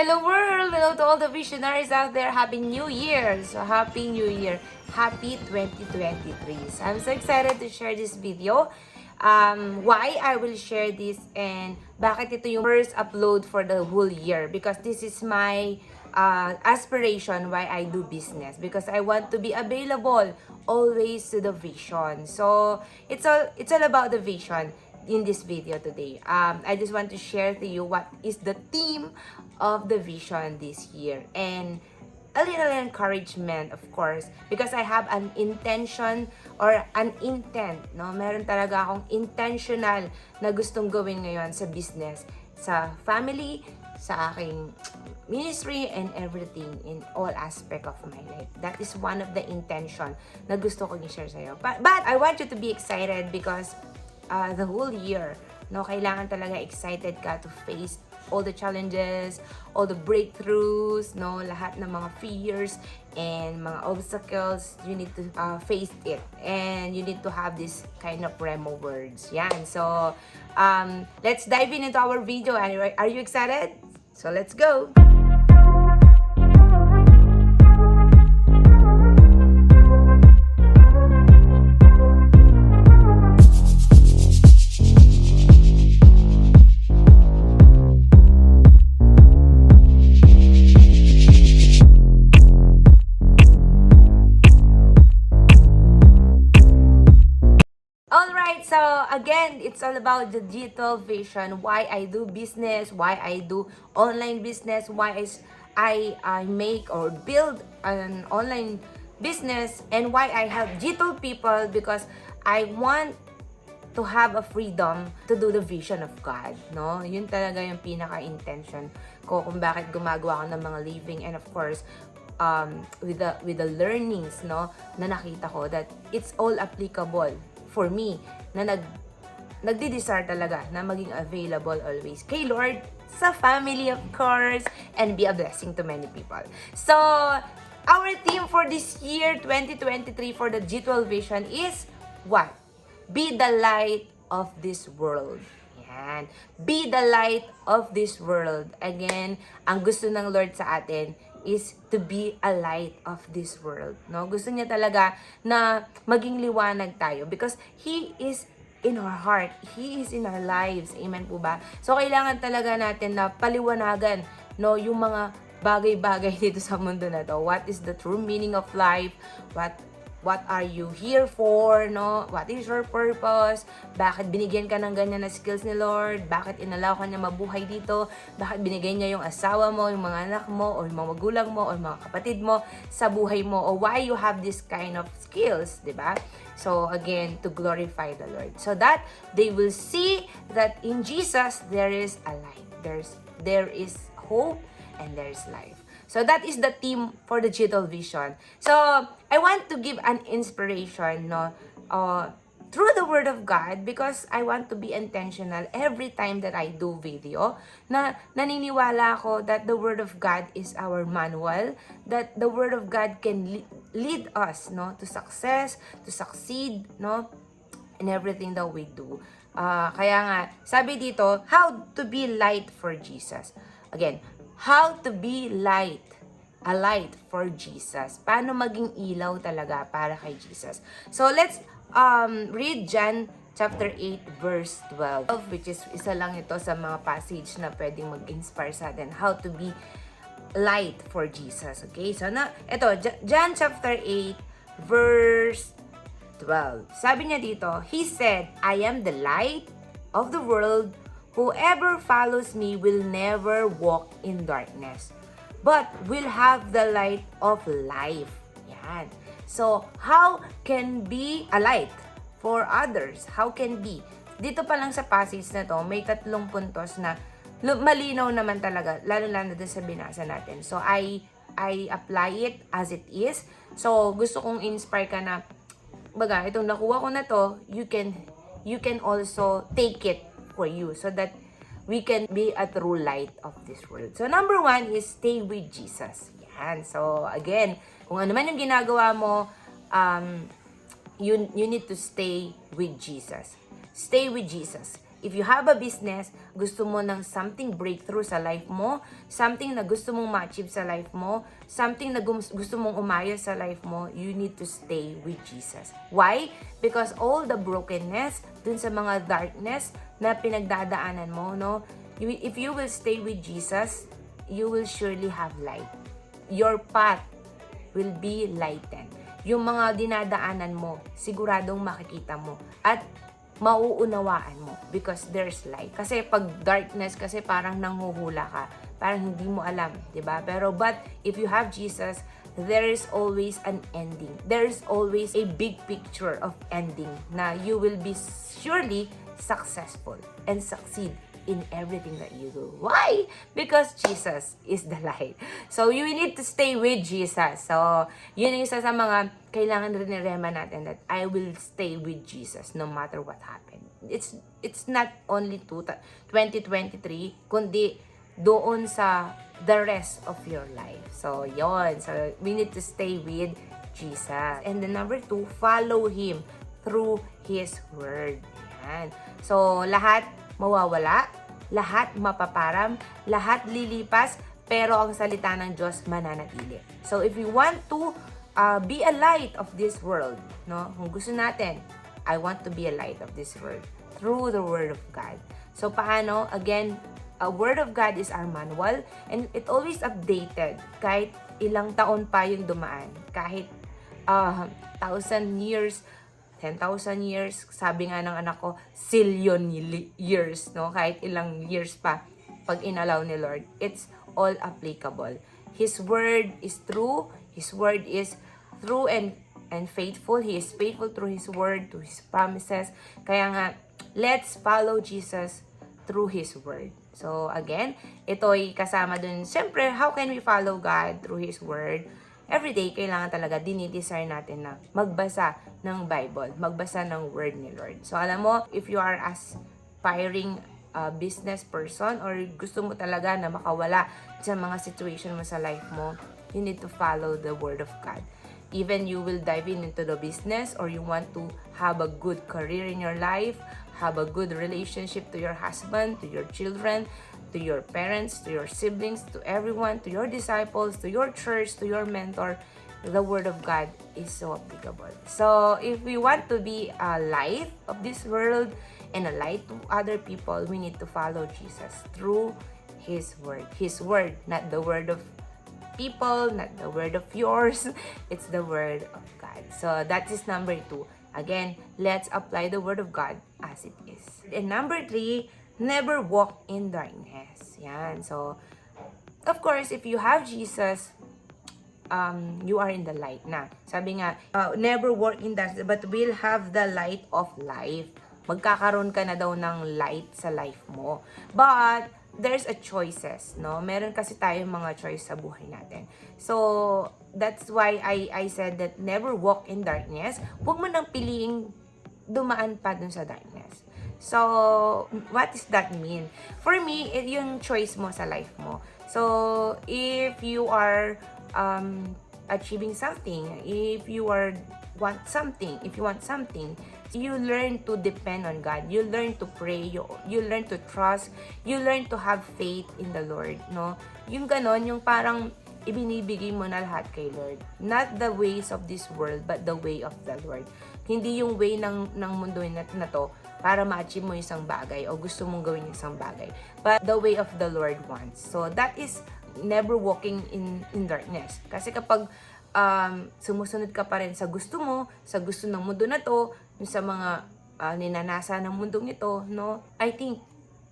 Hello world! Hello to all the visionaries out there. Happy New Year! So Happy New Year! Happy 2023! So I'm so excited to share this video. Why I will share this and bakit ito yung first upload for the whole year. Because this is my aspiration why I do business. Because I want to be available always to the vision. So it's all about the vision in this video today. I just want to share to you what is the theme of the vision this year and a little encouragement, of course, because I have an intention or an intent, no? Meron talaga akong intentional na gustong gawin ngayon sa business, sa family, sa aking ministry, and everything in all aspect of my life. That is one of the intention na gusto kong i-share sa'yo. But I want you to be excited because the whole year, no, kailangan talaga excited ka to face all the challenges, all the breakthroughs, no, lahat ng mga fears and mga obstacles, you need to face it. And you need to have this kind of remo words. Yan. So, let's dive into our video. Are you excited? So, let's go! So again, it's all about the G12 vision, why I do business, why I do online business, why I make or build an online business, and why I help G12 people, because I want to have a freedom to do the vision of God, no? Yun talaga yung pinaka-intention ko kung bakit gumagawa ko ng mga living, and of course, with the learnings, no, na nakita ko that it's all applicable for me na nagdi-desire talaga na maging available always kay Lord, sa family of course, and be a blessing to many people. So, our theme for this year, 2023, for the G12 vision is what? Be the light of this world. Yan. Be the light of this world. Again, ang gusto ng Lord sa atin is to be a light of this world, no? Gusto niya talaga na maging liwanag tayo because He is in our heart. He is in our lives. Amen po ba? So, kailangan talaga natin na paliwanagan, no, yung mga bagay-bagay dito sa mundo na to. What is the true meaning of life? What are you here for, no? What is your purpose? Bakit binigyan ka ng ganyan na skills ni Lord? Bakit inalaw ka niya mabuhay dito? Bakit binigay niya yung asawa mo, yung mga anak mo, o yung mga magulang mo, o yung mga kapatid mo sa buhay mo? O why you have this kind of skills, di ba? So again, to glorify the Lord. So that they will see that in Jesus, there is a light. There is hope and there is life. So that is the theme for the G12 vision. So I want to give an inspiration, no, through the Word of God, because I want to be intentional every time that I do video. Na naniniwala ako that the Word of God is our manual, that the Word of God can lead us, no, to success, to succeed, no, in everything that we do. Kaya nga, sabi dito, how to be light for Jesus. Again, how to be light, a light for Jesus. Paano maging ilaw talaga para kay Jesus. So let's read John chapter 8 verse 12, which is isa lang ito sa mga passage na pwedeng mag-inspire sa atin how to be light for Jesus. Okay? So ito, John chapter 8 verse 12. Sabi niya dito, He said, I am the light of the world. Whoever follows me will never walk in darkness, but will have the light of life. Yan. So, how can be a light for others? How can be? Dito pa lang sa passage na to, may 3 puntos na malinaw naman talaga, lalo-lalo na sa binasa natin. So, I apply it as it is. So, gusto kong inspire ka na, baga, itong nakuha ko na to, you can also take it for you so that we can be a true light of this world. So, number 1 is stay with Jesus. Yan. So, again, kung ano man yung ginagawa mo, you need to stay with Jesus. Stay with Jesus. if you have a business, gusto mo ng something breakthrough sa life mo, something na gusto mong ma-achieve sa life mo, something na gusto mong umayos sa life mo, you need to stay with Jesus. Why? Because all the brokenness, dun sa mga darkness na pinagdadaanan mo, no? If you will stay with Jesus, you will surely have light. Your path will be lightened. Yung mga dinadaanan mo, siguradong makikita mo at mauunawaan mo because there's light. Kasi pag darkness, kasi parang nanghuhula ka, parang hindi mo alam, diba? But if you have Jesus, there is always an ending. There is always a big picture of ending na you will be surely successful and succeed in everything that you do. Why? Because Jesus is the light. So, you need to stay with Jesus. So, yun yung isa sa mga kailangan rin nirema natin, that I will stay with Jesus no matter what happened. It's not only 2023, kundi doon sa the rest of your life. So, yun. So, we need to stay with Jesus. And then number 2, follow Him through His Word. Yan. So, lahat mawawala, lahat mapaparam, lahat lilipas, pero ang salita ng Diyos mananatili. So, if we want to be a light of this world, no? Kung gusto natin, I want to be a light of this world through the Word of God. So, paano? Again, a Word of God is our manual and it always updated kahit ilang taon pa yung dumaan. Kahit 1,000 years, 10,000 years, sabi nga ng anak ko, zillion years, no? Kahit ilang years pa, pag inalaw ni Lord, it's all applicable. His Word is true, His Word is true and faithful. He is faithful through His Word, to His promises. Kaya nga, let's follow Jesus through His Word. So again, ito'y kasama dun. Siyempre, how can we follow God through His Word? Every day, kailangan talaga dinidesire natin na magbasa ng Bible, magbasa ng Word ni Lord. So, alam mo, if you are aspiring business person or gusto mo talaga na makawala sa mga situation mo sa life mo, you need to follow the Word of God. Even you will dive into the business or you want to have a good career in your life, have a good relationship to your husband, to your children, to your parents, to your siblings, to everyone, to your disciples, to your church, to your mentor, the Word of God is so applicable. So, if we want to be a light of this world and a light to other people, we need to follow Jesus through His Word. His Word, not the word of people, not the word of yours. It's the Word of God. So, that is number 2. Again, let's apply the Word of God as it is. And number 3, never walk in darkness. Yan. So, of course, if you have Jesus, you are in the light na. Sabi nga, never walk in darkness, but will have the light of life. Magkakaroon ka na daw ng light sa life mo. But, there's a choices, no? Meron kasi tayong mga choice sa buhay natin. So, that's why I said that never walk in darkness. Huwag mo nang piliing dumaan pa dun sa darkness. So, what does that mean? For me, yung choice mo sa life mo. So, if you are achieving something, if you want something, you learn to depend on God. You learn to pray. You learn to trust. You learn to have faith in the Lord, no? Yung ganon, yung parang ibinibigay mo na lahat kay Lord. Not the ways of this world, but the way of the Lord. Hindi yung way ng mundo na to para ma-achieve mo isang bagay o gusto mong gawin isang bagay. But the way of the Lord wants. So, that is never walking in darkness. Kasi kapag sumusunod ka pa rin sa gusto mo, sa gusto ng mundo na to, sa mga ninanasa ng mundong ito, no? I think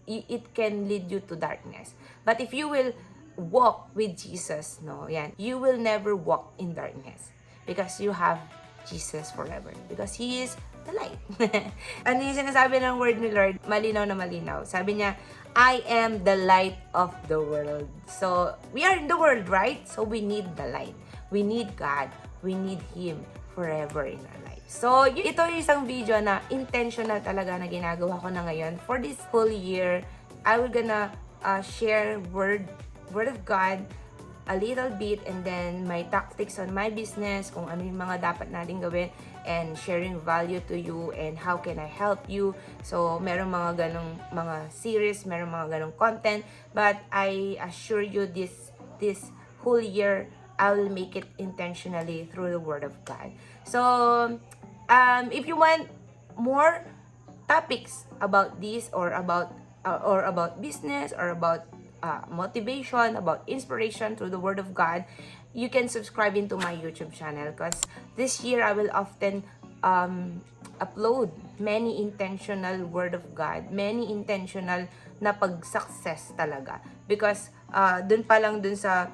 it can lead you to darkness. But if you will walk with Jesus, no? Yan, you will never walk in darkness because you have Jesus forever. Because He is the light. Ano yung sinasabi ng word ni Lord? Malinaw na malinaw. Sabi niya, I am the light of the world. So, we are in the world, right? So, we need the light. We need God. We need Him forever in our life. So, ito yung isang video na intentional talaga na ginagawa ko na ngayon. For this whole year, I will gonna share word of God a little bit and then my tactics on my business, kung ano yung mga dapat natin gawin. and sharing value to you and how can I help you. So, meron mga ganong mga series, meron mga ganong content, but I assure you this whole year, I will make it intentionally through the Word of God. So, if you want more topics about this or about business or about motivation, about inspiration through the Word of God, you can subscribe into my YouTube channel because this year I will often upload many intentional Word of God, many intentional na pag-success talaga. Because dun pa lang dun sa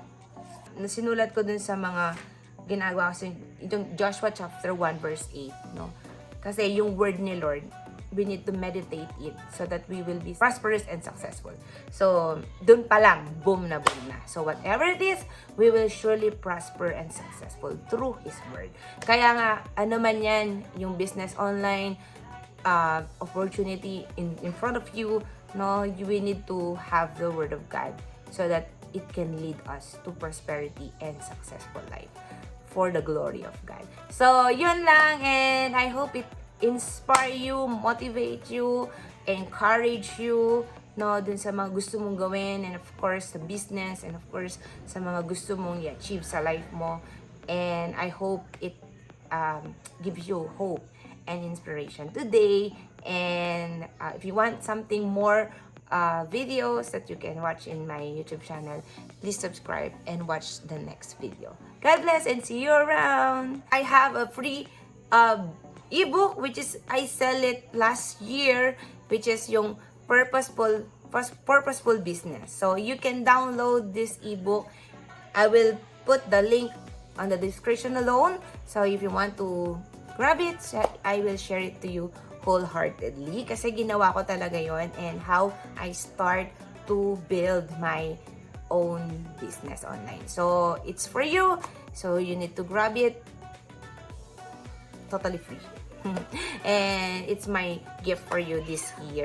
sinulat ko dun sa mga ginagawa kasi yung Joshua chapter 1 verse 8, no? Kasi yung word ni Lord, we need to meditate it so that we will be prosperous and successful. So, dun pa lang, boom na boom na. So, whatever it is, we will surely prosper and successful through His Word. Kaya nga, ano man yan, yung business online, opportunity in front of you, no, we need to have the Word of God so that it can lead us to prosperity and successful life for the glory of God. So, yun lang, and I hope it inspire you, motivate you, encourage you, no, dun sa mga gusto mong gawin, and of course, sa business, and of course, sa mga gusto mong i-achieve sa life mo. And I hope it gives you hope and inspiration today. And if you want something more videos that you can watch in my YouTube channel, please subscribe and watch the next video. God bless and see you around. I have a free ebook which is I sell it last year, which is yung purposeful business. So you can download this ebook. I will put the link on the description alone. So if you want to grab it, I will share it to you wholeheartedly kasi ginawa ko talaga yon and how I start to build my own business online. So, it's for you. So, you need to grab it totally free. And it's my gift for you this year.